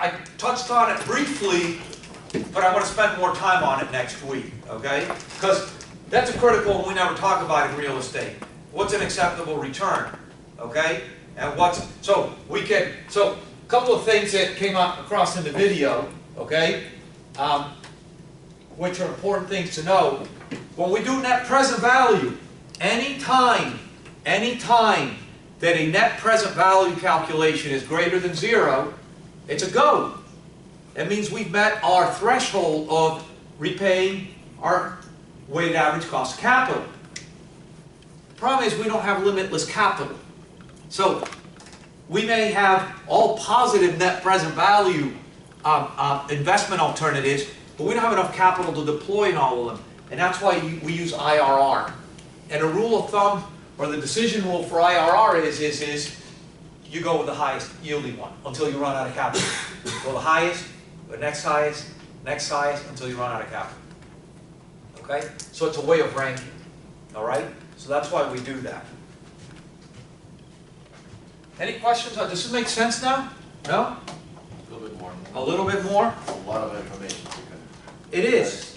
I touched on it briefly, but I want to spend more time on it next week, okay? Because that's a critical one we never talk about in real estate. What's an acceptable return, okay? And so a couple of things that came across in the video, okay? Which are important things to know. When we do net present value, any time that a net present value calculation is greater than 0, it's a go. That means we've met our threshold of repaying our weighted average cost of capital. The problem is we don't have limitless capital. So we may have all positive net present value investment alternatives, but we don't have enough capital to deploy in all of them. And that's why we use IRR. And a rule of thumb, or the decision rule for IRR is you go with the highest yielding one until you run out of capital. Go the highest, the next highest, until you run out of capital. Okay? So it's a way of ranking. All right? So that's why we do that. Any questions? Does this make sense now? No? A little bit more. A little bit more? A lot of information. It is.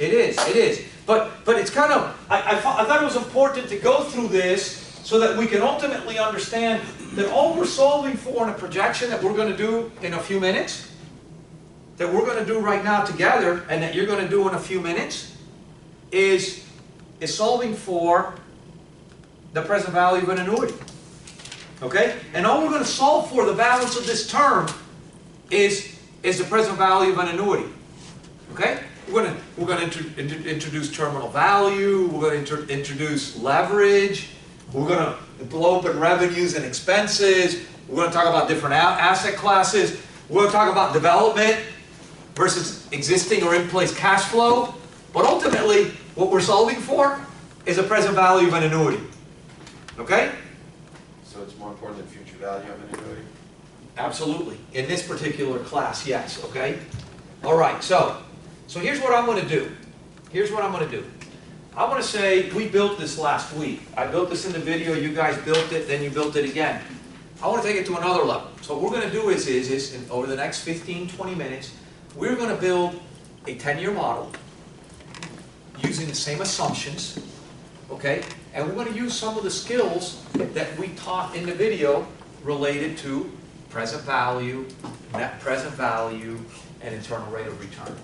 But it's kind of, I thought it was important to go through this so that we can ultimately understand that all we're solving for in a projection that we're going to do in a few minutes, that we're going to do right now together, and that you're going to do in a few minutes, is solving for the present value of an annuity. Okay? And all we're going to solve for, the balance of this term, is the present value of an annuity. Okay? We're going to introduce terminal value. We're going to introduce leverage. We're going to blow up in revenues and expenses. We're going to talk about different asset classes. We're going to talk about development versus existing or in-place cash flow. But ultimately, what we're solving for is a present value of an annuity. Okay? So it's more important than future value of an annuity? Absolutely. In this particular class, yes. Okay? All right. So here's what I'm going to do. I'm going to say we built this last week. I built this in the video. You guys built it. Then you built it again. I want to take it to another level. So what we're going to do is over the next 15, 20 minutes, we're going to build a 10-year model using the same assumptions. Okay? And we're going to use some of the skills that we taught in the video related to present value, net present value, and internal rate of return.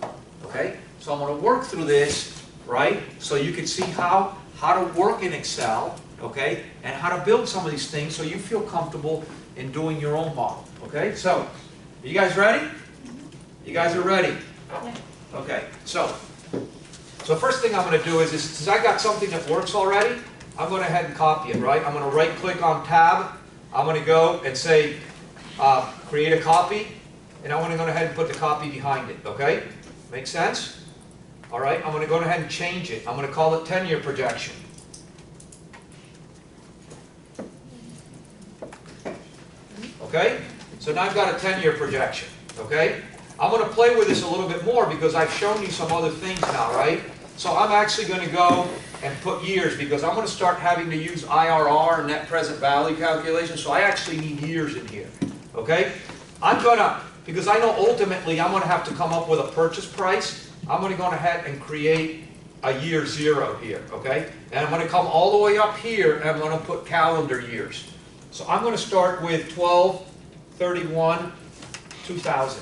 Okay? So I'm going to work through this, right? So you can see how to work in Excel, okay? And how to build some of these things so you feel comfortable in doing your own model. Okay? So, are you guys ready? You guys are ready? Okay. So first thing I'm going to do is since I got something that works already, I'm going to go ahead and copy it, right? I'm going to right click on tab. I'm going to go and say create a copy, and I'm going to go ahead and put the copy behind it, okay? Make sense? All right, I'm going to go ahead and change it. I'm going to call it 10-year projection. Okay? So now I've got a 10-year projection, okay? I'm going to play with this a little bit more because I've shown you some other things now, right? So I'm actually going to go and put years because I'm going to start having to use IRR, net present value calculation, so I actually need years in here, okay? I'm going to, because I know ultimately I'm going to have to come up with a purchase price, I'm going to go ahead and create a year 0 here, okay? And I'm going to come all the way up here and I'm going to put calendar years. So I'm going to start with 12/31/2000.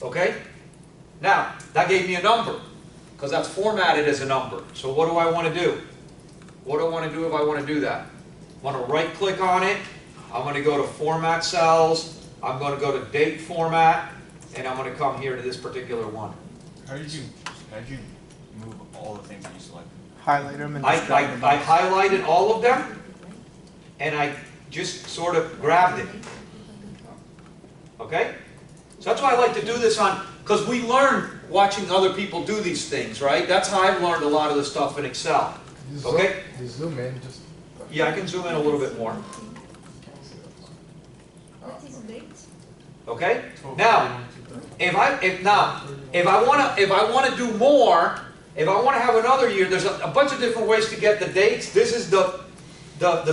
Okay? Now, that gave me a number because that's formatted as a number. So what do I want to do? What do I want to do if I want to do that? I want to right click on it. I'm going to go to Format Cells. I'm going to go to Date Format. And I'm going to come here to this particular one. How did you move all the things that you selected? Highlight them and I highlighted all of them. And I just sort of grabbed it. Okay? So that's why I like to do this on, because we learn watching other people do these things, right? That's how I've learned a lot of the stuff in Excel. Okay? You zoom in, just... Yeah, I can zoom in a little bit more. Okay? Now, if I want to do more, if I want to have another year, there's a bunch of different ways to get the dates. This is the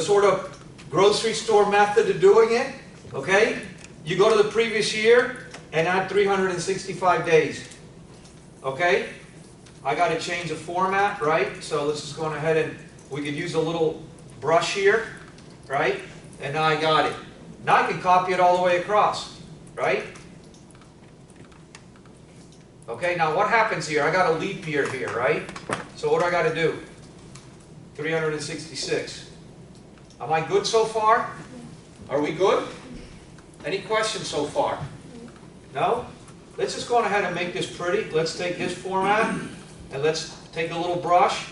sort of grocery store method of doing it. Okay? you go to the previous year and add 365 days. Okay? I got to change the format, right? So let's just go on ahead and we could use a little brush here, right? And now I got it. Now I can copy it all the way across, right? Okay, now what happens here? I got a leap year here, right? So what do I got to do? 366. Am I good so far? Are we good? Any questions so far? No? Let's just go on ahead and make this pretty. Let's take this format and let's take a little brush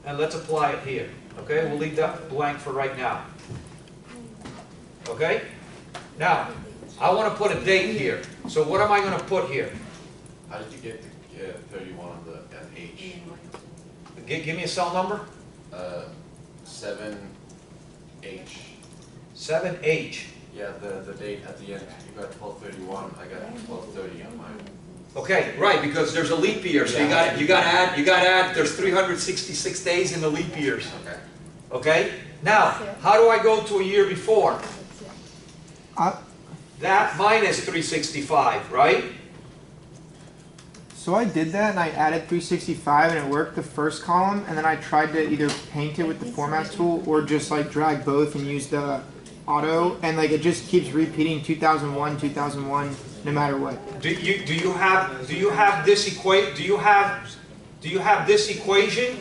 and let's apply it here. Okay, we'll leave that blank for right now. Okay? Now, I want to put a date here. So what am I going to put here? How did you get the 31 on the H? Give me a cell number. 7H. 7H. Yeah, the date at the end, you got 1231, I got 1230 on mine. Okay, right, because there's a leap year, so you got to add. There's 366 days in the leap years. Okay. Okay. Now, how do I go to a year before? That minus 365, right? So I did that and I added 365 and it worked the first column, and then I tried to either paint it with the format tool or just like drag both and use the auto, and like it just keeps repeating 2001, 2001 no matter what. Do you have this equation?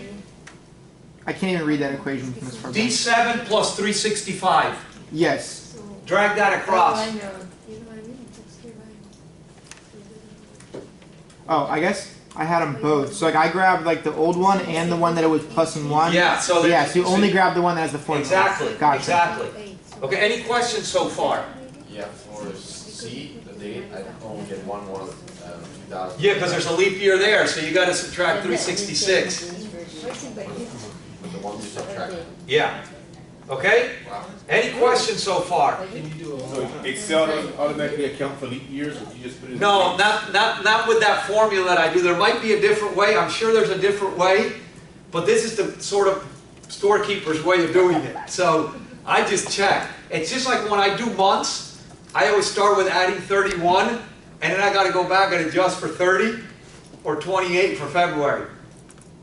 I can't even read that equation from this far back. D7 plus 365. Yes. Drag that across. Oh, I guess I had them both. So like I grabbed like the old one and the one that it was plus and one. Yeah. So yeah. So you only grab the one that has the formula. Exactly. Gotcha. Exactly. Okay. Any questions so far? Yeah, for C, the date, I only get one more 2000. Yeah, because there's a leap year there, so you got to subtract 366. With the one you subtract. Yeah. Okay. Wow. Any questions so far? So Excel doesn't automatically account for leap years, or you just put it in? No, not with that formula that I do. There might be a different way. I'm sure there's a different way, but this is the sort of storekeeper's way of doing it. So I just check. It's just like when I do months, I always start with adding 31, and then I got to go back and adjust for 30 or 28 for February.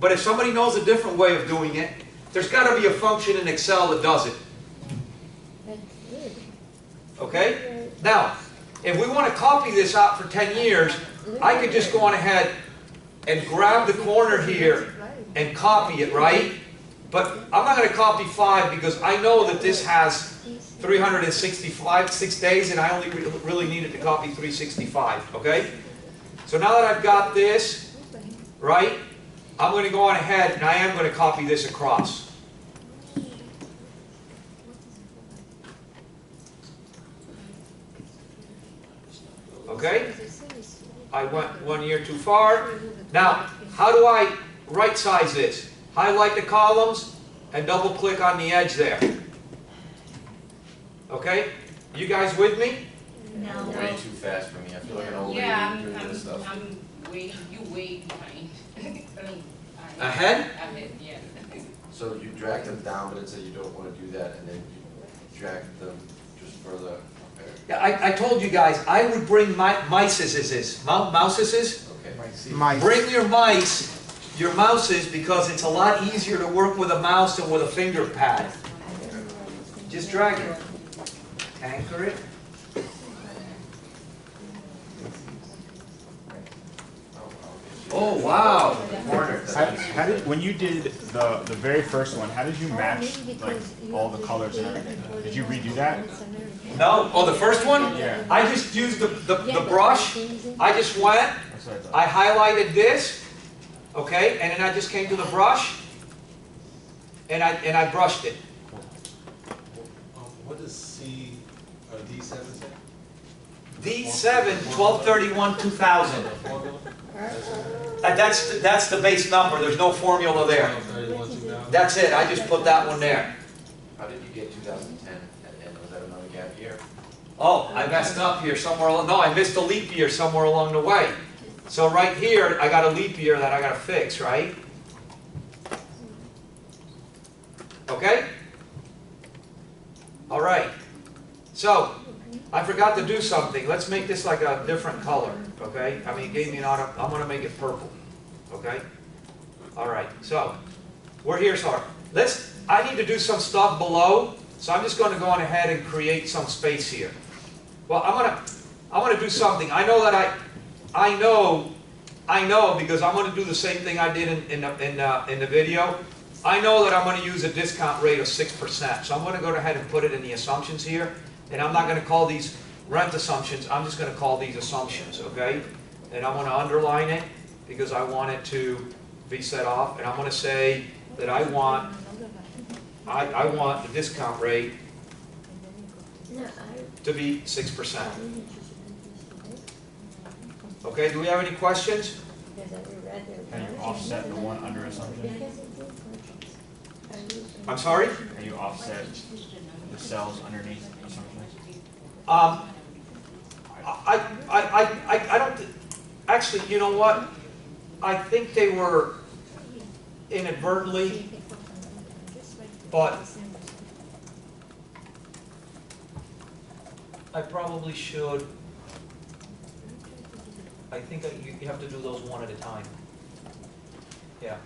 But if somebody knows a different way of doing it, there's got to be a function in Excel that does it. Okay? Now, if we want to copy this out for 10 years, I could just go on ahead and grab the corner here and copy it, right? But I'm not going to copy 5 because I know that this has 365 days, and I only really needed to copy 365, okay? So now that I've got this, right, I'm going to go on ahead and I am going to copy this across. Okay? I went 1 year too far. Now, how do I right size this? Highlight the columns and double click on the edge there. Okay? You guys with me? No. Way too fast for me. I feel like an old lady doing this stuff. I'm waiting, you wait behind. Ahead? Ahead, yeah. So you drag them down, but it said you don't want to do that, and then you drag them just further. Okay. Yeah, I told you guys, I would bring my mouses. Okay. Mice. Bring your mouses, because it's a lot easier to work with a mouse than with a finger pad. Just drag it. Anchor it. Oh, wow. How did, when you did the very first one, how did you match like all the colors and everything? Did you redo that? No? Oh, the first one? Yeah. I just used the brush. I just went, That's what I thought. I highlighted this, okay, and then I just came to the brush, and I brushed it. What does C or D7 say? D7, 12/31/2000. That's the base number. There's no formula there. 31, 2000? That's it. I just put that one there. How did you get 2010 at the end? Was that another gap year? Oh, I messed up here somewhere. No, I missed a leap year somewhere along the way. So right here, I got a leap year that I got to fix, right? Okay? All right. So I forgot to do something. Let's make this like a different color, okay? I mean, it gave me an auto, I'm gonna make it purple, okay? All right, so, we're here, sorry. I need to do some stuff below, so I'm just gonna go on ahead and create some space here. Well, I'm gonna do something. I know that I know because I'm gonna do the same thing I did in the video. I know that I'm gonna use a discount rate of 6%, so I'm gonna go ahead and put it in the assumptions here. And I'm not going to call these rent assumptions, I'm just going to call these assumptions, okay? And I'm going to underline it because I want it to be set off. And I'm going to say that I want the discount rate to be 6%. Okay, do we have any questions? Can you offset the one under assumption? I'm sorry? Can you offset the cells underneath assumptions? I don't, actually, you know what? I think they were inadvertently, but I probably should. I think you have to do those one at a time. Yeah.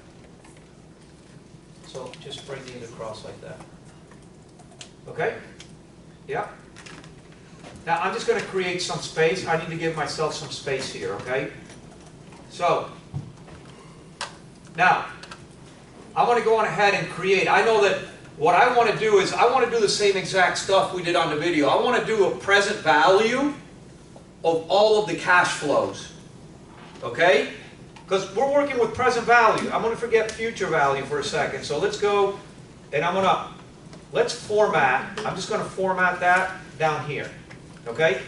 So just bring these across like that. Okay? Yeah? Now I'm just going to create some space. I need to give myself some space here, okay? So, now, I want to go on ahead and create. I know that what I want to do is, I want to do the same exact stuff we did on the video. I want to do a present value of all of the cash flows, okay? Because we're working with present value. I'm going to forget future value for a second. So let's go, and let's format. I'm just going to format that down here. Okay?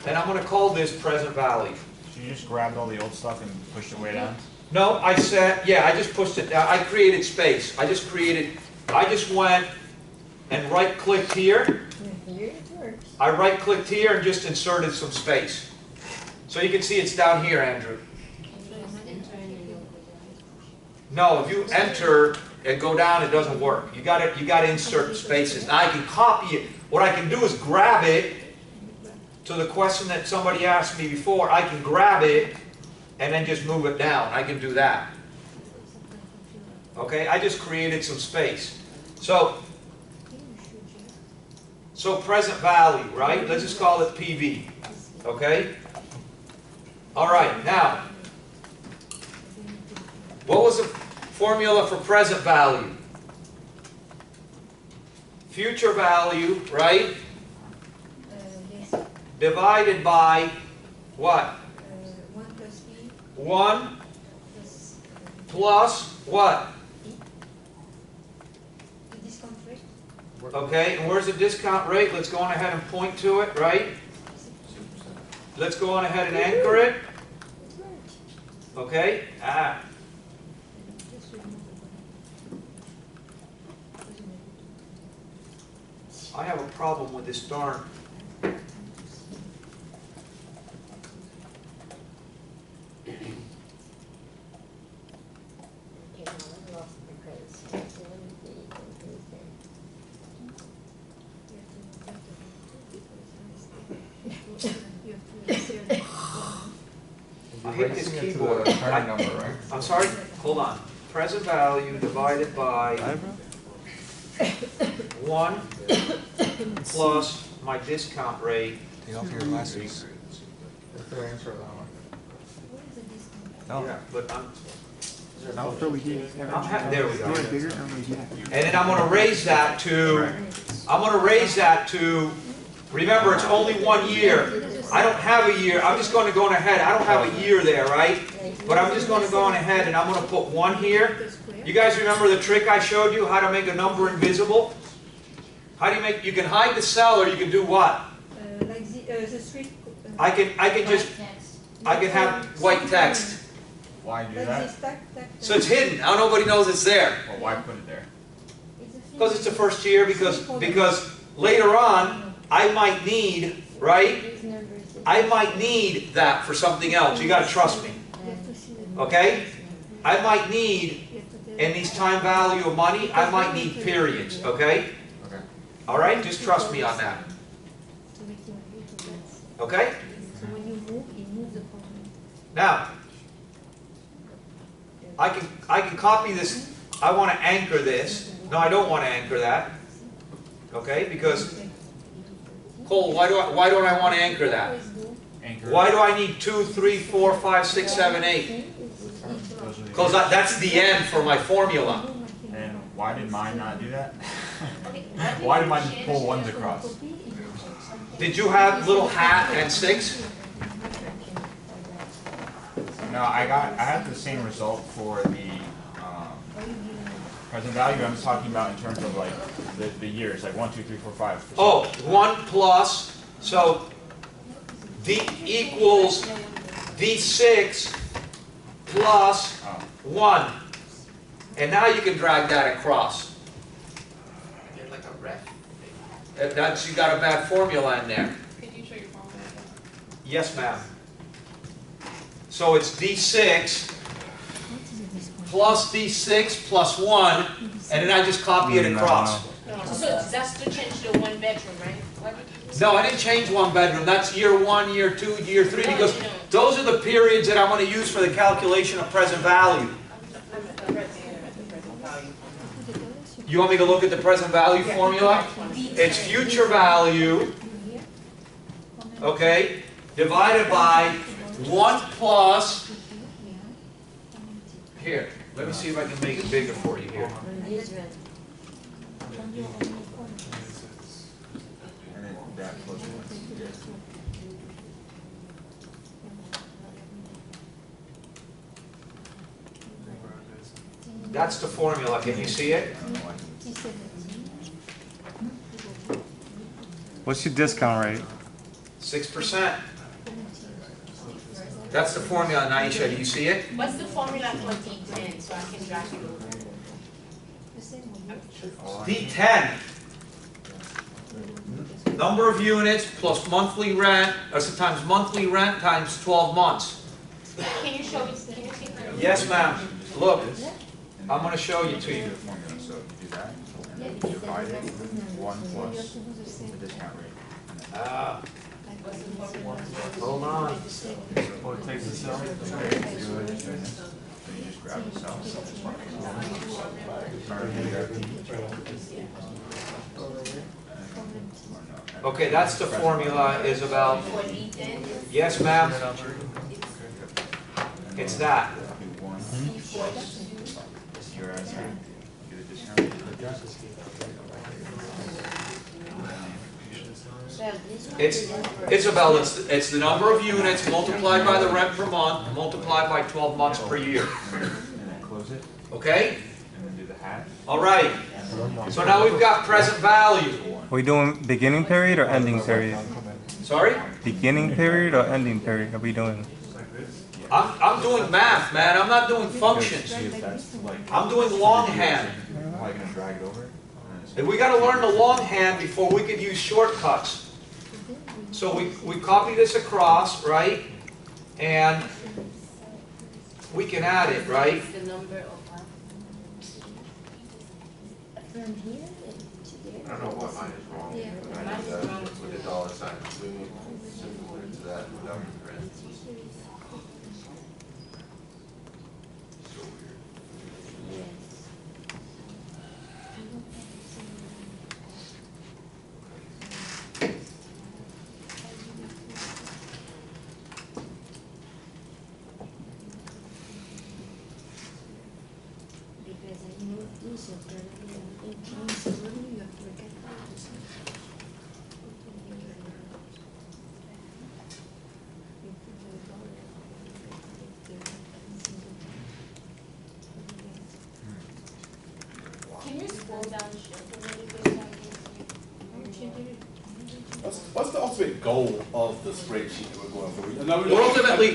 And I'm going to call this present value. So you just grabbed all the old stuff and pushed it way down? No, I just pushed it down. I created space. I just went and right-clicked here. I right-clicked here and just inserted some space. So you can see it's down here, Andrew. No, if you enter and go down, it doesn't work. You got to insert spaces. Now I can copy it. What I can do is grab it. To the question that somebody asked me before, I can grab it and then just move it down. I can do that. Okay, I just created some space. So present value, right? Let's just call it PV. Okay? All right, now, what was the formula for present value? Future value, right? Divided by what? 1 plus what? Okay, and where's the discount rate? Let's go on ahead and point to it, right? Let's go on ahead and anchor it. Okay? I have a problem with this darn. I hate this keyboard. Number, right? I'm sorry? Hold on. Present value divided by 1 plus my discount rate. Take off your glasses. Yeah, but I'll throw it here. there we go. Bigger? Yeah. And then I'm going to raise that to, remember it's only 1 year. I don't have a year. I'm just going to go on ahead. I don't have a year there, right? But I'm just going to go on ahead and I'm going to put 1 here. You guys remember the trick I showed you, how to make a number invisible? How do you make, you can hide the cell or you can do what? I can have white text. Why do that? So it's hidden. Now nobody knows it's there. Well, why put it there? Because it's the first year, because later on, I might need, right? I might need that for something else. You got to trust me. Okay? I might need, in these time value of money, I might need periods. Okay? Okay. All right? Just trust me on that. Okay? So when you move, it moves the formula. Now, I can copy this. I want to anchor this. No, I don't want to anchor that. Okay? Because, Cole, why don't I want to anchor that? Anchor. Why do I need 2, 3, 4, 5, 6, 7, 8? Because that's the end for my formula. And why did mine not do that? Why did mine just pull ones across? Did you have little hat and 6? No, I had the same result for the present value. I'm just talking about in terms of like the years, like 1, 2, 3, 4, 5. Oh, 1 plus, so D equals D6 plus 1. And now you can drag that across. Like a ref. That's, you got a bad formula in there. Could you show your phone? Yes, ma'am. So it's D6 plus D6 plus 1, and then I just copy it across. So that's to change to 1 bedroom, right? What? No, I didn't change 1 bedroom. That's year 1, year 2, year 3, because those are the periods that I'm going to use for the calculation of present value. You want me to look at the present value formula? It's future value, okay, divided by 1 plus, here, let me see if I can make it bigger for you here. And then that plus 1. That's the formula, can you see it? What's your discount rate? 6%. That's the formula, Naisha, do you see it? What's the formula for D10 so I can drag it over? D10. Number of units plus monthly rent, or sometimes monthly rent times 12 months. Can you show me? Can you see? Yes, ma'am. Look, I'm going to show you to See you. the formula. So you do that, and then you divide it with 1 plus the discount rate. Hold on. What it takes to sell? So you just grab the cell. Okay, that's the formula, is about, For D10? yes, ma'am. It's that. Your answer. Get a discount rate. It's about, it's the number of units multiplied by the rent per month, multiplied by 12 months per year. And then close it, Okay? and then do the hat. All right. So now we've got present value. Are we doing beginning period or ending period? Sorry? Beginning period or ending period? Are we doing? I'm doing math, man. I'm not doing functions. See if that's like, I'm doing longhand. probably gonna drag it over. And we got to learn the longhand before we could use shortcuts. So we copy this across, right? And we can add it, right? The number of From here to there. I don't know what mine is wrong. Yeah. But I Mine did is that wrong. with the dollar sign. We moved similar to that without the rent. So weird. Because I know this, so probably in terms of money, you have to look at that. Can you scroll down just a little bit? What's the ultimate goal of the spreadsheet we're going for? We're ultimately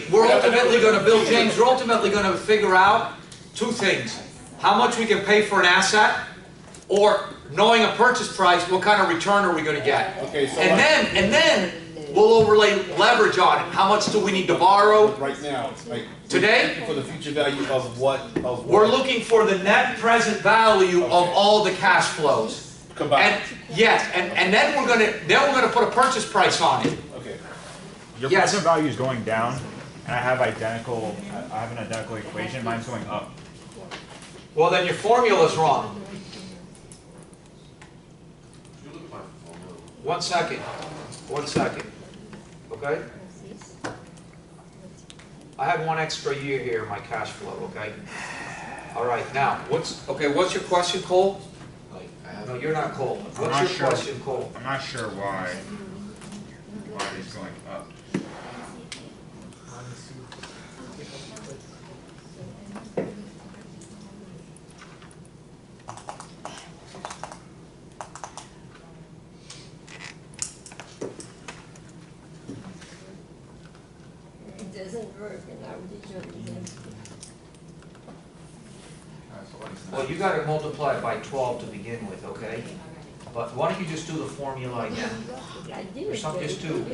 going to, Bill James, we're ultimately going to figure out two things. How much we can pay for an asset, or knowing a purchase price, what kind of return are we going to get? Okay, so And then we'll overlay leverage on it. How much do we need to borrow? right now, like Today? for the future value of what We're looking for the net present value of all the cash flows. combined. And yes, and then we're gonna put a purchase price on it. Okay. your Yes. present value is going down, and I have an identical equation. Mine's going up. Well, then your formula's wrong. You look at my formula. 1 second. 1 second. Okay? I have one extra year here in my cash flow, okay? All right, now, what's your question, Cole? Like, I have. No, you're not Cole. I'm What's not your sure. question, Cole? I'm not sure why it's going up. It doesn't work in our digital. Well, you got to multiply it by 12 to begin with, okay? But why don't you just do the formula again? I did Or it. some, just do.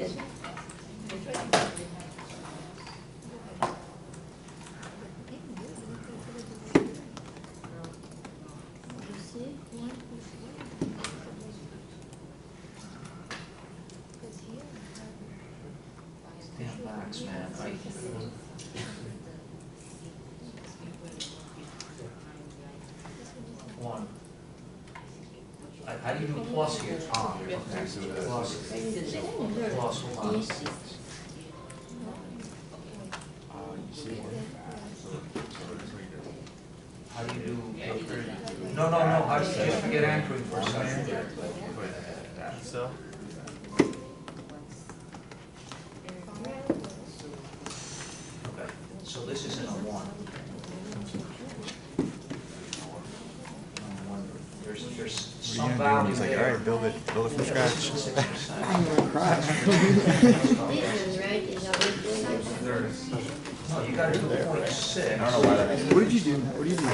Damn Max, man. One. How do you do plus here, Tom? Okay, plus, plus, hold on. How do you do? No, how do you just forget anchoring for a second? So. Okay, so this isn't a one. There's some value He's like, all there. right, build it from scratch. This is 6%. I'm gonna cry. Right, is our No, you gotta do 0.6. I don't know why that is. What did you do? What did you do?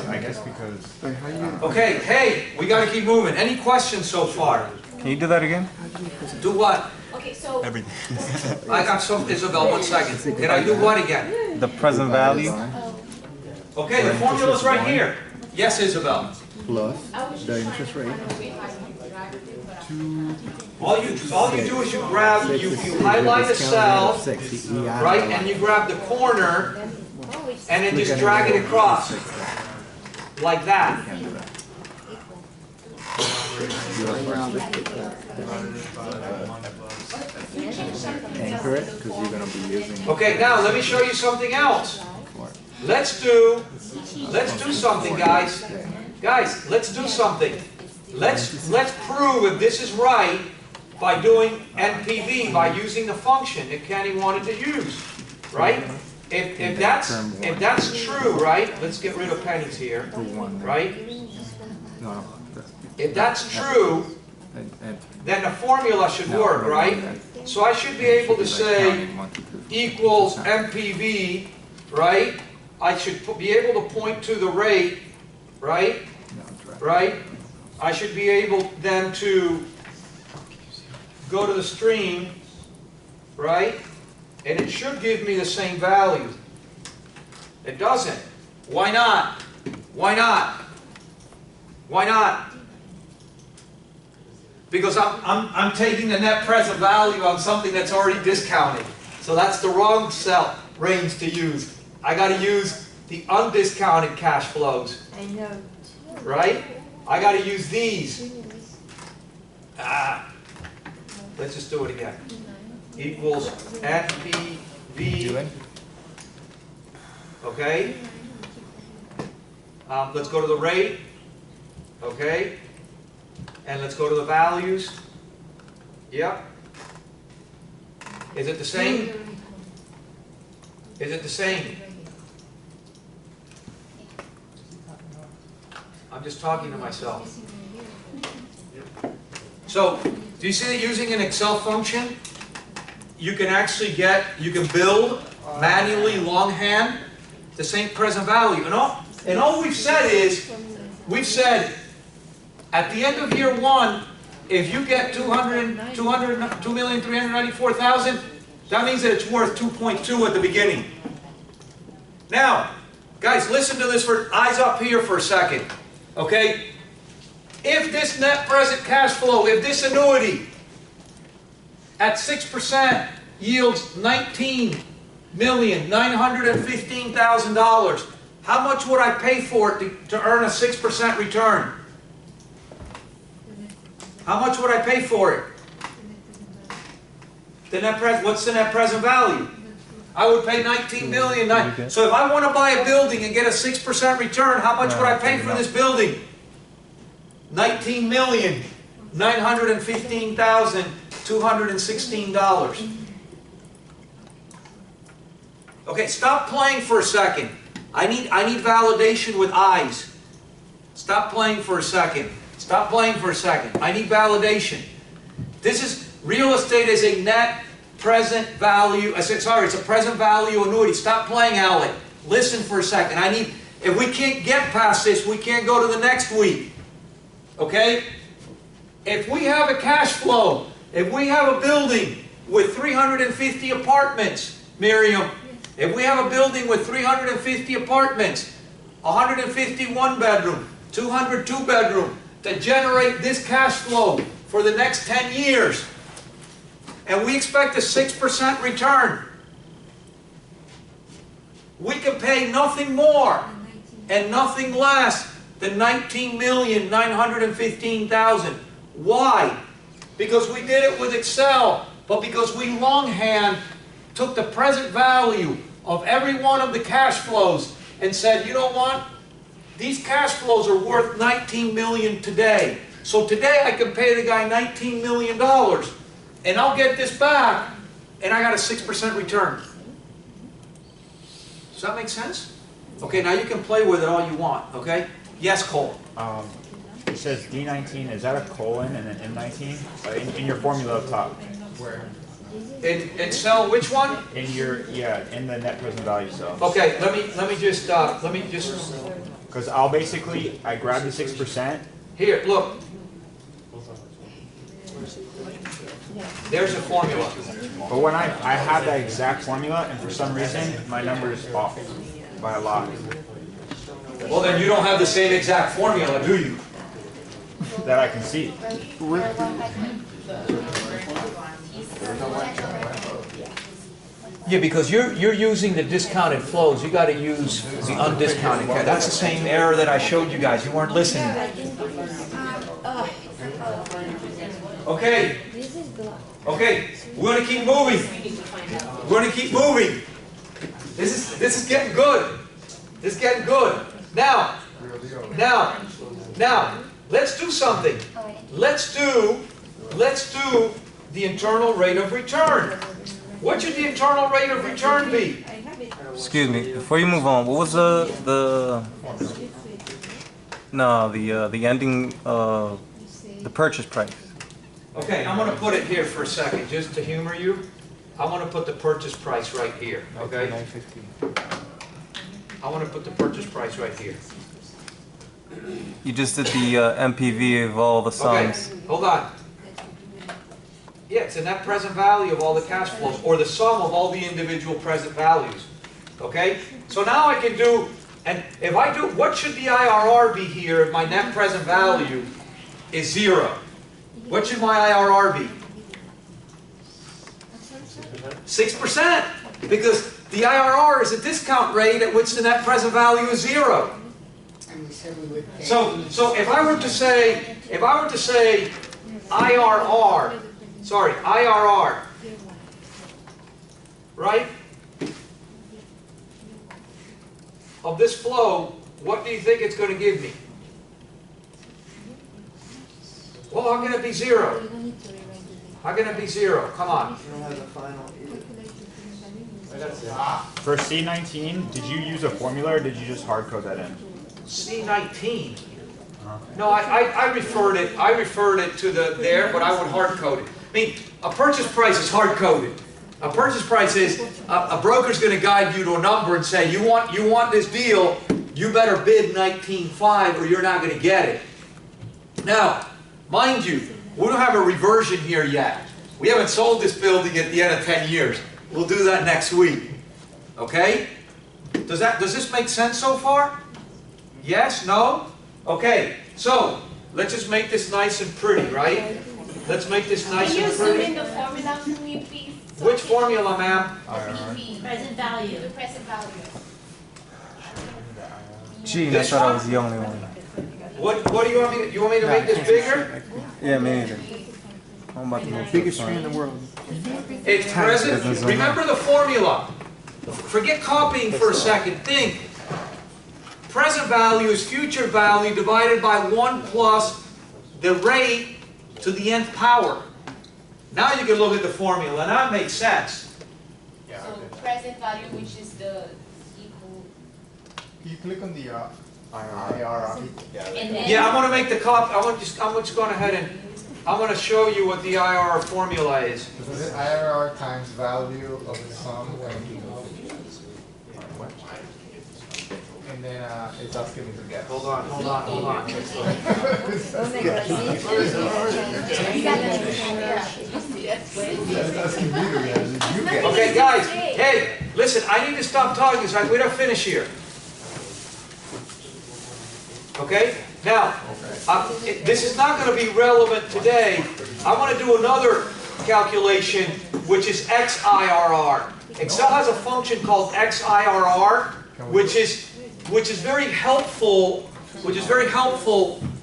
I guess because Like, how you? Okay, hey, we gotta keep moving. Any questions so far? Can you do that again? Do what? Okay, so Everything. I got some, Isabel, 1 second. Can I do what again? The present value. Okay, the formula's right here. Yes, Isabel. Plus the interest rate. All you do is you grab, you highlight a cell, right, and you grab the corner, and then just drag it across. Like that. Anchor it because you're gonna be using. Okay, now let me show you something else. Let's do something, guys. Guys, let's do something. Let's prove if this is right by doing NPV, by using the function that Kenny wanted to use, right? If that's true, right? Let's get rid of pennies here, right? No, If that's true, then the formula should work, right? So I should be able to say equals MPV, right? I should be able to point to the rate, right? Right? I should be able then to go to the stream, right? And it should give me the same value. It doesn't. Why not? Why not? Why not? Because I'm taking the net present value on something that's already discounted. So that's the wrong cell range to use. I got to use the undiscounted cash flows, I know. right? I got to use these. Let's just do it again. Equals NPV. Okay. Let's go to the rate. Okay. And let's go to the values. Yep. Is it the same? Is it the same? I'm just talking to myself. So, do you see that using an Excel function, you can actually you can build manually longhand the same present value. And all we've said is, at the end of year one, if you get 2,394,000, that means that it's worth 2.2 at the beginning. Now, guys, listen to this eyes up here for a second. Okay? If this net present cash flow, if this annuity at 6% yields $19,915,000. How much would I pay for it to earn a 6% return? How much would I pay for it? What's the net present value? I would pay $19 million. So if I want to buy a building and get a 6% return, how much would I pay for this building? $19,915,216. Okay, stop playing for a second. I need validation with eyes. Stop playing for a second. Stop playing for a second. I need validation. This is real estate is a net present value. It's a present value annuity. Stop playing, Alec. Listen for a second. If we can't get past this, we can't go to the next week. Okay? If we have a cash flow, if we have a building with 350 apartments, Miriam, if we have a building with 350 apartments, 150 one-bedroom, 200 two-bedroom, to generate this cash flow for the next 10 years, and we expect a 6% return, we can pay nothing more and nothing less than $19,915,000. Why? Because we did it with Excel, but because we longhand took the present value of every one of the cash flows and said, you know what? These cash flows are worth $19 million today. So today I can pay the guy $19 million and I'll get this back and I got a 6% return. Does that make sense? Okay, now you can play with it all you want, okay? Yes, Cole. It says D19, is that a colon and an M19? In your formula up top. Where? In cell, which one? In your, in the net present value cell. Okay, let me just because I grab the 6%. Here, look. There's a formula. But when I have that exact formula, and for some reason, my number is off by a lot. Well, then you don't have the same exact formula, do you? That I can see. Yeah, because you're using the discounted flows. You got to use the undiscounted. That's the same error that I showed you guys. You weren't listening. Okay. Okay. We're going to keep moving. We're going to keep moving. This is getting good. This is getting good. Now, let's do something. Let's do the internal rate of return. What should the internal rate of return be? Excuse me, before you move on, what was the ending, the purchase price? Okay, I'm going to put it here for a second, just to humor you. I want to put the purchase price right here, okay? I want to put the purchase price right here. You just did the MPV of all the sums. Okay, hold on. Yeah, it's the net present value of all the cash flows, or the sum of all the individual present values. Okay? So now I can do, and if I do, what should the IRR be here if my net present value is 0? What should my IRR be? 6%. Because the IRR is a discount rate at which the net present value is 0. So if I were to say IRR, right? Of this flow, what do you think it's going to give me? Well, I'm going to be 0. I'm going to be 0. Come on. For C19, did you use a formula or did you just hard code that in? C19. No, I referred it to there, but I would hard code it. I mean, a purchase price is hard coded. A purchase price is a broker's going to guide you to a number and say, you want this deal, you better bid 19.5 or you're not going to get it. Now, mind you, we don't have a reversion here yet. We haven't sold this building at the end of 10 years. We'll do that next week. Okay? Does this make sense so far? Yes? No? Okay, so let's just make this nice and pretty, right? Let's make this nice and Can you zoom in pretty. the formula for me, please? Which formula, ma'am? PV. Present value. The present value. Gee, I This thought I one? was the only one. What do you want me to, you want me to make this bigger? Yeah, me neither. I'm about to move to the Biggest screen in front. the world. It's present, business owner. remember the formula. Forget copying for a second, think. Present value is future value divided by 1 plus the rate to the nth power. Now you can look at the formula, and that makes sense. So present value, which is the equal, Can you click on the IRR? and then. Yeah, I'm gonna make the I'm just going ahead and, I'm gonna show you what the IRR formula is. This is IRR times value of the sum. And then it's asking me to guess. Hold on. It's asking me to guess. You guess. Okay, guys, hey, listen, I need to stop talking, so we don't finish here. Okay? Now, this is not going to be relevant today. I want to do another calculation, which is XIRR. Excel has a function called XIRR, which is very helpful.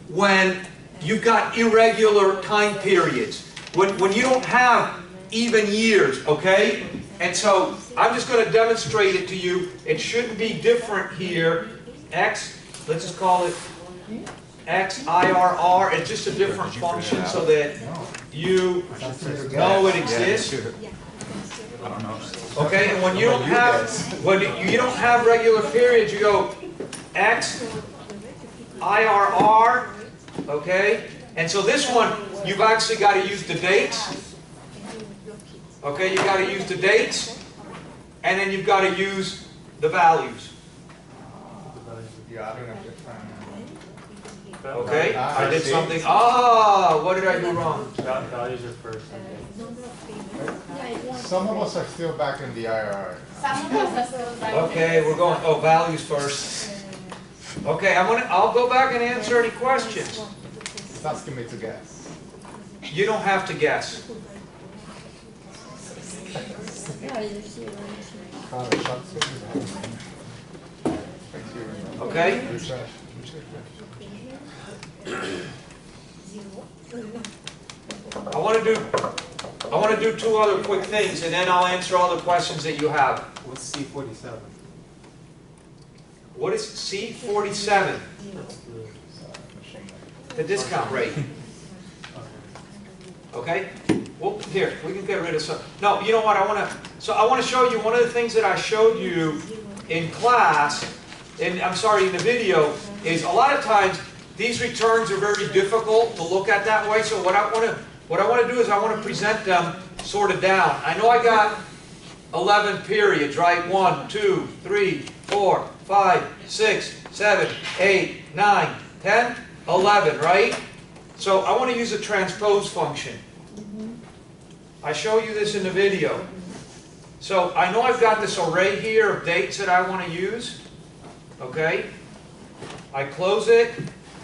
When you've got irregular time periods, when you don't have even years. Okay, and so I'm just going to demonstrate it to you. It shouldn't be different here. Let's just call it XIRR. It's just a different function so that you know it exists. I don't know. Okay, and when you don't have regular periods, you go X IRR. Okay, and so this one you've actually got to use the dates. Okay, you got to use the dates, and then you've got to use the values. Okay, I did something. What did I do wrong? Values are first. Some of us are still back in the IRR. Some of us are still like. Okay, we're going. Values first. Okay, I'll go back and answer any questions. It's asking me to guess. You don't have to guess. Okay. I want to do 2 other quick things, and then I'll answer all the questions that you have. What's C47? What is C47? The discount rate. Okay? Well, here, we can get rid of some. No, you know what? I want to show you one of the things that I showed you in class, in the video, is a lot of times these returns are very difficult to look at that way. So what I want to do is I want to present them sorted down. I know I got 11 periods, right? 1, 2, 3, 4, 5, 6, 7, 8, 9, 10, 11, right? So I want to use a transpose function. I show you this in the video. So I know I've got this array here of dates that I want to use. Okay? I close it.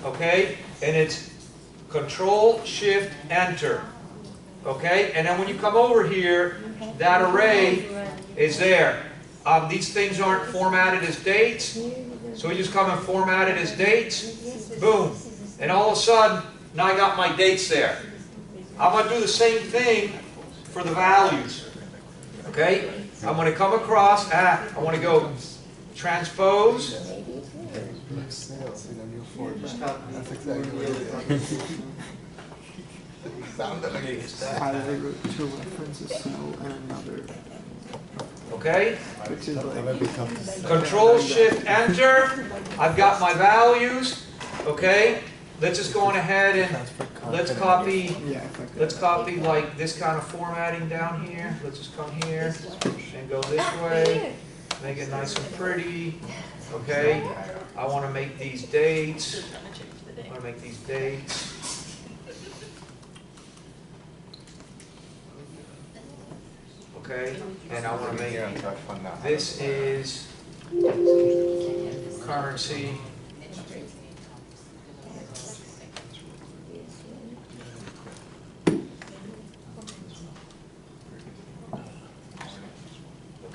Okay? And it's Control Shift Enter. Okay? And then when you come over here, that array is there. These things aren't formatted as dates. So we just come and format it as dates. Boom. And all of a sudden, now I got my dates there. I'm going to do the same thing for the values. Okay? I'm going to come across, I want to go transpose. That's exactly what it is. Sounded like it's I wrote 2 references, so, and another, Okay? which is like, Control Shift Enter. I've got my values. Okay? Let's just go on ahead and let's copy. yeah, if I could. Let's copy like this kind of formatting down here. Let's just come here and go this way. Make it nice and pretty. Okay? I want to make these dates. I want to make these dates. Okay? And I want to make this is currency.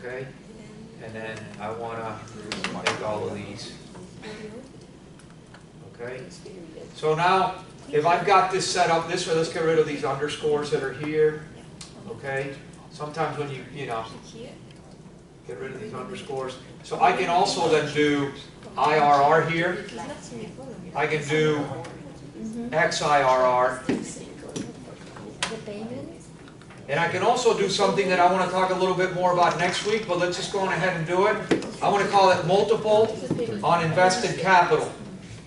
okay? And then I wanna make all of these, okay? So now, if I've got this set up this way, let's get rid of these underscores that are here, okay? Sometimes when you know, get rid of these underscores. So I can also then do IRR here. I can do XIRR. And I can also do something that I want to talk a little bit more about next week, but let's just go on ahead and do it. I want to call it multiple on invested capital.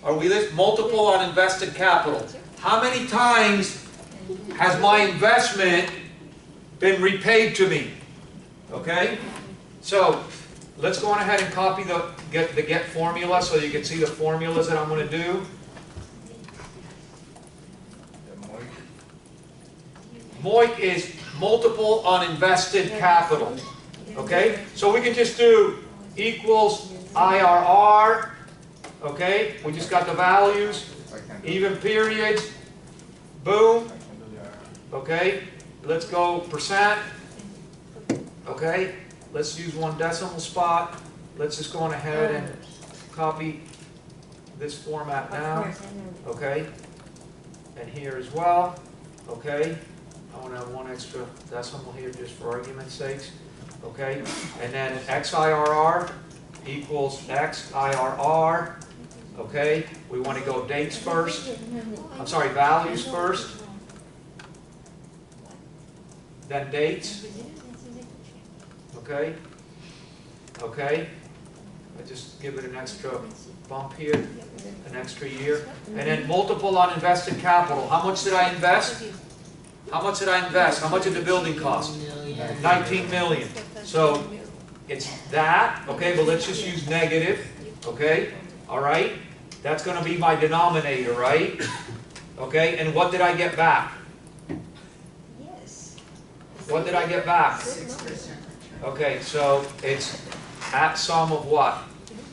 Are we this? Multiple on invested capital. How many times has my investment been repaid to me? Okay? So, let's go on ahead and copy the get formula so you can see the formulas that I'm going to do. MOIC is multiple on invested capital. Okay? So we can just do equals IRR. Okay? We just got the values. Even periods. Boom. Okay? Let's go percent. Okay? Let's use one decimal spot. Let's just go on ahead and copy this format down. Okay? And here as well. Okay? I want to have one extra decimal here just for argument's sakes. Okay? And then XIRR equals XIRR. Okay? We want to go dates first. I'm sorry, values first. Then dates. Okay? Okay? I just give it an extra bump here, an extra year. And then multiple on invested capital. How much did I invest? How much did I invest? How much did the building cost? 19 million. So it's that, okay, but let's just use negative, okay? All right? That's going to be my denominator, right? Okay, and what did I get back? What did I get back? 6%. Okay, so it's at sum of what?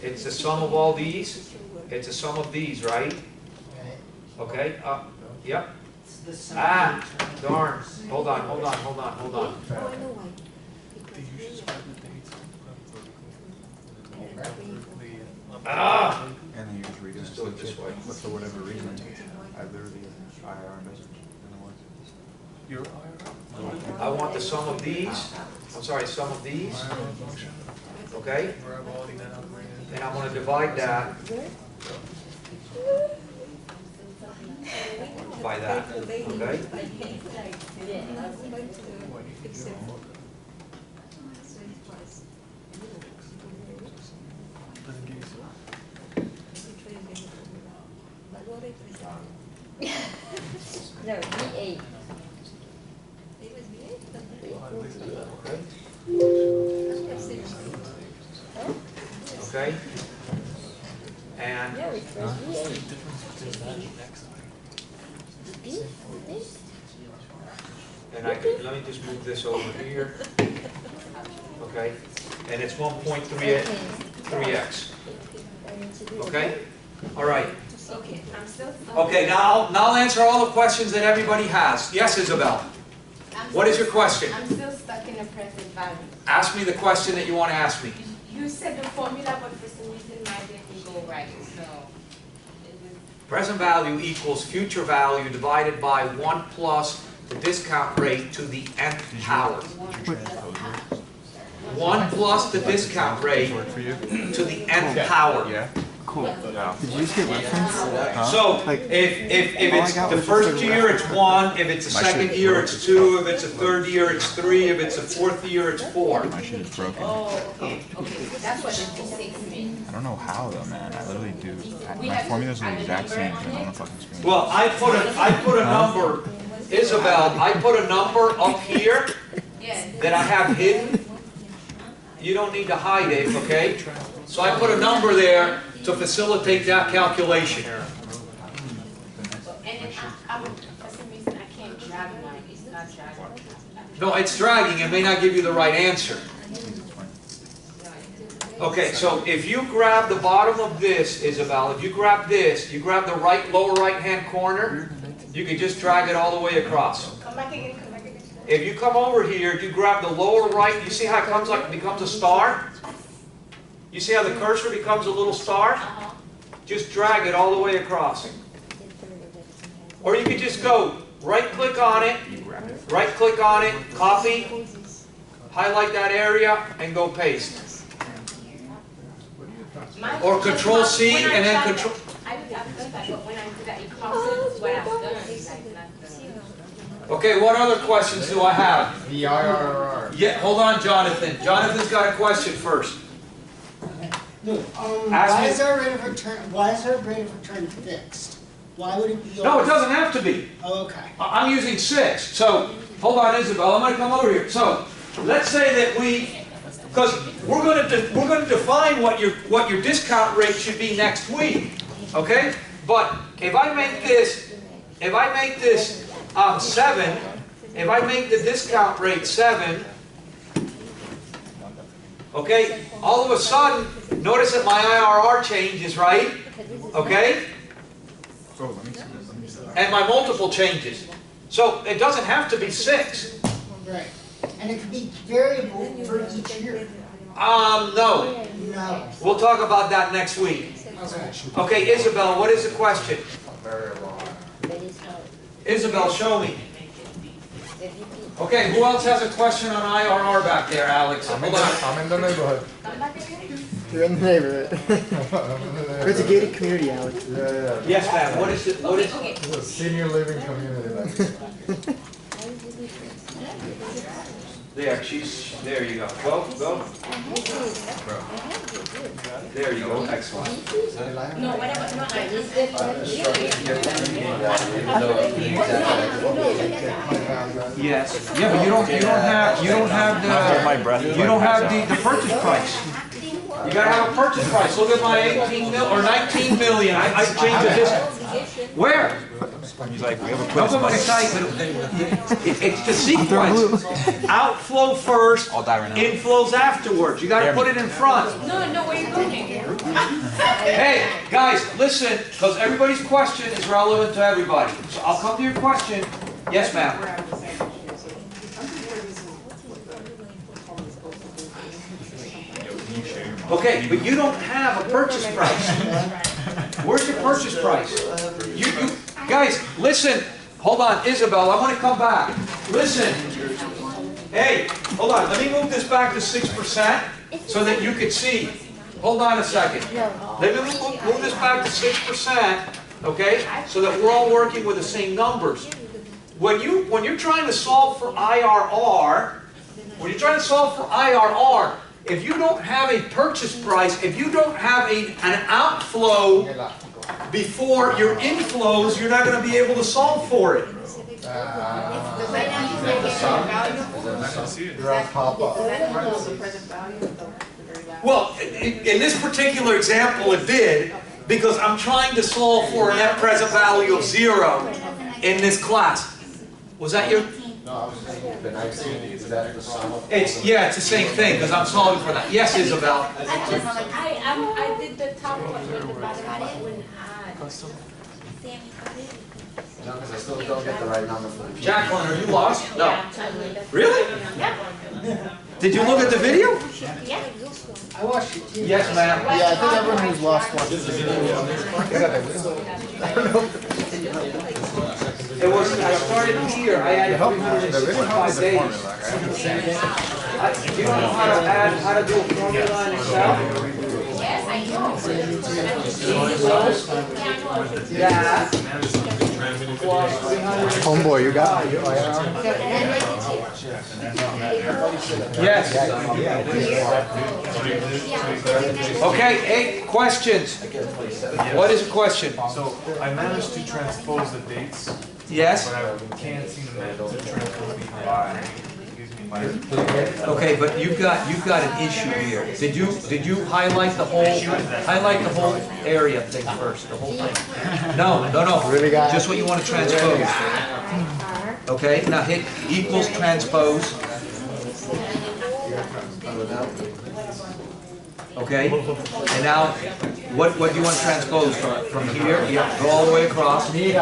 It's the sum of all these? It's a sum of these, right? Okay, yep. Ah, darn. Hold on. Oh, I know why. Ah! And then you just read it. Just do it this way. But for whatever reason, I literally IR message. Your IR? I want the sum of these. I'm sorry, sum of these. Okay? And I'm going to divide that by that. Okay? No, VA. Okay? And No, it was VA. and I can, let me just move this over here. Okay? And it's 1.3x. Okay? All right. Okay, I'm still. Okay, now I'll answer all the questions that everybody has. Yes, Isabel? What is your question? I'm still stuck in the present value. Ask me the question that you want to ask me. You said the formula, but for some reason mine didn't go right, so. It was, Present value equals future value divided by 1 plus the discount rate to the nth power. 1 plus the discount rate to the nth power. Yeah. Cool. Did you just get reference? So, Like, if all I it's got the was first just a year, it's 1. If it's the My second shit year, broke. it's 2. If it's a third year, it's 3. If it's a fourth year, it's 4. My shit is broken. oh, okay, that's what the D6 means. I don't know how though, man. I literally do. My formulas are the exact same thing on the fucking screen. Well, I put a number, Isabel, I put a number up here Yes. that I have hidden. You don't need to hide it, okay? So I put a number there to facilitate that calculation. And then for some reason I can't drag mine, it's not dragging. No, it's dragging, it may not give you the right answer. Okay, so if you grab the bottom of this, Isabel, if you grab this, you grab the lower right-hand corner, you can just drag it all the way across. Come back again, come back again. if you come over here, you grab the lower right, you see how it comes like, becomes a star? You see how the cursor becomes a little star? Just drag it all the way across. Or you could just go right-click on it, copy, highlight that area, and go paste. Or Control C and then Control. I've done that, but when I do that, it causes what I've done. Okay, what other questions do I have? The IRR. Yeah, hold on, Jonathan. Jonathan's got a question first. Why is our rate of return fixed? Why would it be? No, it doesn't have to be. Oh, okay. I'm using 6. So, hold on, Isabel. I'm going to come over here. So, let's say that because we're going to define what your discount rate should be next week. Okay? But if I make this 7, if I make the discount rate 7, okay, all of a sudden, notice that my IRR changes, right? Okay? And my multiple changes. So it doesn't have to be 6. Right. And it could be variable for each year. No. No. We'll talk about that next week. Okay. Okay, Isabel, what is the question? Isabel, show me. Okay, who else has a question on IRR back there, Alex? Hold on. I'm in the neighborhood. You're in the neighborhood. It's a gated community, Alex. Yeah. Yes, ma'am. What is it? What is? It's a senior living community. There, there you go. Go. There you go. Excellent. No, whatever. No, Yes. Yeah, but you don't have the purchase price. You gotta have a purchase price. Look at my 18 mil or 19 million. I changed the discount. Where? He's like, we have a Don't quiz. put my site, but it's the sequence. Outflow first, I'll die right now. inflows afterwards. You gotta put it in front. no, where are you going? Hey, guys, listen, because everybody's question is relevant to everybody. So I'll come to your question. Yes, ma'am. Okay, but you don't have a purchase price. Where's your purchase price? You guys, listen. Hold on, Isabel, I want to come back. Listen. Hey, hold on. Let me move this back to 6% so that you can see. Hold on a second. Let me move this back to 6%, okay? So that we're all working with the same numbers. When you're trying to solve for IRR, if you don't have a purchase price, if you don't have an outflow before your inflows, you're not going to be able to solve for it. Well, in this particular example, it did, because I'm trying to solve for a net present value of 0 in this class. Was that your? No, I was just thinking, the 19, is that the sum of? It's the same thing, because I'm solving for that. Yes, Isabel. I did the top one with the bottom one. No, because I still don't get the right number for the. Jacqueline, are you lost? No. Yeah, totally. Really? Yeah. Did you look at the video? Yeah. I watched it too. Yes, ma'am. Yeah, I think everyone who's lost watched the It was, I started here, I had 365 days. You don't know how to do a formula in Excel? Yes, I know. That plus 300. Homeboy, you got it. Yes. Okay, 8 questions. What is a question? So I managed to transpose the dates, Yes? but I can't seem to transpose the by. Okay, but you've got an issue here. Did you highlight the whole area thing first, the whole thing? No. Really, guys? Just what you want to transpose. Okay, now hit equals transpose. Okay? And now, what do you want to transpose from here? Yeah, go all the way across. Okay?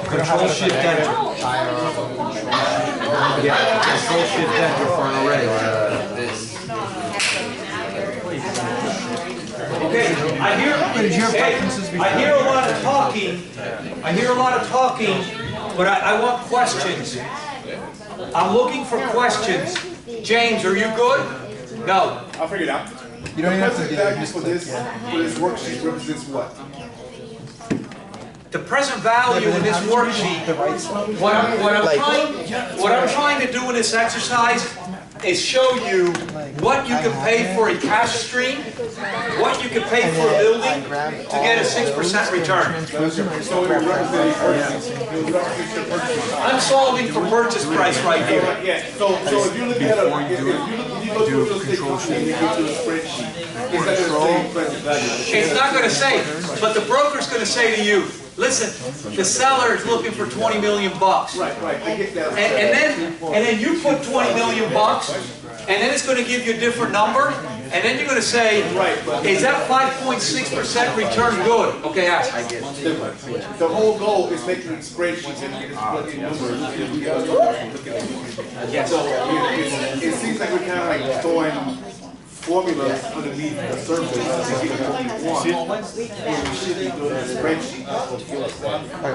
Control Shift Enter. Yeah, Control Shift Enter for an array. Okay, I hear a lot of talking. I hear a lot of talking, but I want questions. I'm looking for questions. James, are you good? No. I'll figure it out. You don't even have to Value for this worksheet represents what? The present value in this worksheet, what I'm trying to do in this exercise is show you what you can pay for a cash stream, what you can pay for a building to get a 6% return. So it will represent your purchase. I'm solving for purchase price right here. Yeah, so if you look at if you go to a real estate company and you go to a spreadsheet, it's not going to say present value. It's not going to say, but the broker's going to say to you, listen, the seller is looking for 20 million bucks. Right, I get that. And then you put 20 million bucks, and then it's going to give you a different number, and then you're going to say, is that 5.6% return good? Okay, I get it. The whole goal is making spreadsheets and plug in numbers. So it seems like we're kind of like throwing formulas underneath the surface to get what we want. And we should be doing a spreadsheet.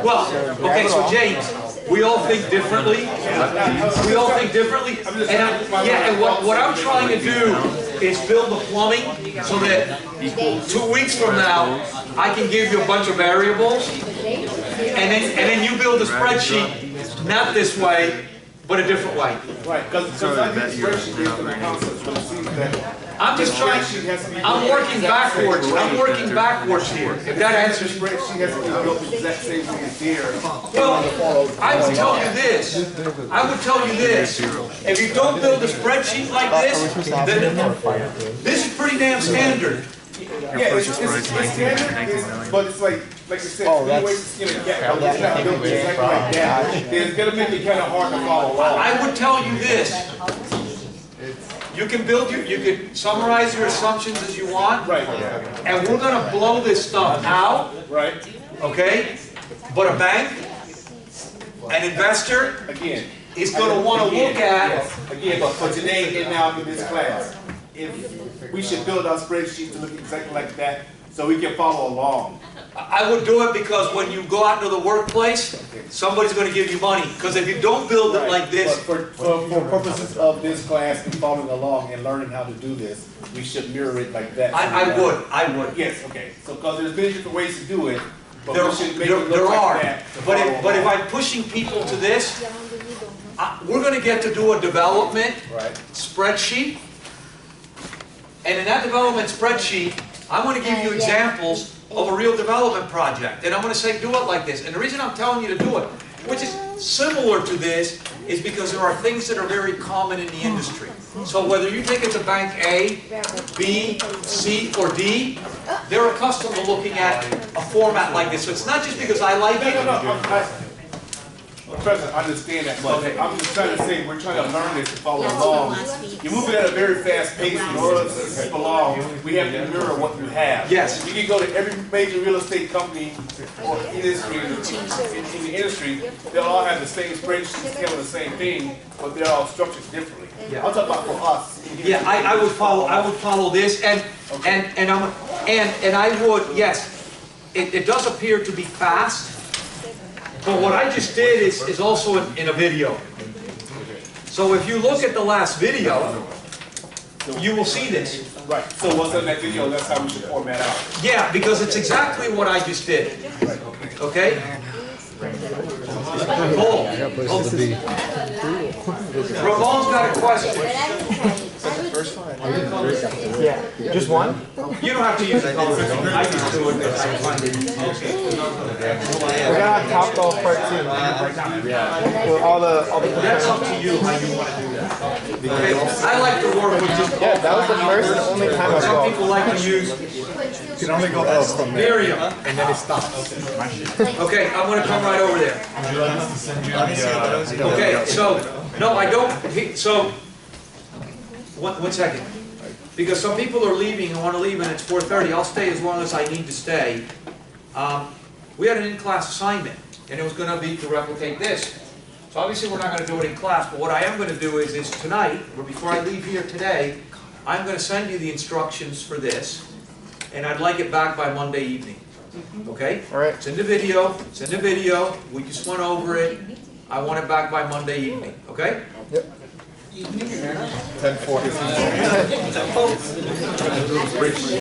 Well, okay, so James, we all think differently. We all think differently. And what I'm trying to do is build the plumbing so that 2 weeks from now, I can give you a bunch of variables, and then you build a spreadsheet, not this way, but a different way. Right, because I think spreadsheet based on the concepts, but it seems that I'm just trying, I'm working backwards. I'm working backwards here. If that answers. Spreadsheet has to be built the exact same way as here. Well, I would tell you this. If you don't build a spreadsheet like this, then this is pretty damn standard. Yeah, it's standard, but it's like I said, many ways to skin a cat. It's not built exactly like that. It's gonna make it kind of hard to follow along. I would tell you this. You can you can summarize your assumptions as you want. Right. And we're gonna blow this stuff out. Right. Okay? But a bank, an investor, Again, is gonna wanna look at. yes. Again, but for today and now in this class, if we should build our spreadsheet to look exactly like that so we can follow along. I would do it because when you go out into the workplace, somebody's going to give you money. Because if you don't build it like this, But for purposes of this class and following along and learning how to do this, we should mirror it like that. I would. Yes, okay. So because there's many different ways to do it, but There we should make it look like are. that. But if I'm pushing people to this, we're going to get to do a development spreadsheet. And in that development spreadsheet, I'm going to give you examples of a real development project. And I'm going to say, do it like this. And the reason I'm telling you to do it, which is similar to this, is because there are things that are very common in the industry. So whether you take it to bank A, B, C, or D, they're accustomed to looking at a format like this. So it's not just because I like it. President, I understand that, but I'm just trying to say, we're trying to learn this and follow along. You're moving at a very fast pace. In order to keep along, we have to mirror what you have. Yes. You can go to every major real estate company or industry, in the industry, they'll all have the same spreadsheets telling the same thing, but they're all structured differently. I'm talking about for us. Yeah, I would follow this, and I would, yes, it does appear to be fast. But what I just did is also in a video. So if you look at the last video, you will see this. Right, so what's in that video, that's how we should format out. Yeah, because it's exactly what I just did. Okay? Cole, Ramon's got a question. Yeah, just one? You don't have to use the color. I just do it. We're gonna have top golf part 2. So all the That's up to you how you want to do that. Okay, I like to work with just. Yeah, that was the first and only time I Some golfed. people like to use. You can only go up from there. There you go. And then it stops. Okay, I'm going to come right over there. Okay, so, no, I don't, so, one second. because some people are leaving and want to leave and it's 4:30, I'll stay as long as I need to stay. We had an in-class assignment, and it was going to be to replicate this. So obviously we're not going to do it in class, but what I am going to do is tonight, or before I leave here today, I'm going to send you the instructions for this, and I'd like it back by Monday evening. Okay? All right. It's in the video, we just went over it, I want it back by Monday evening, okay? 10:40.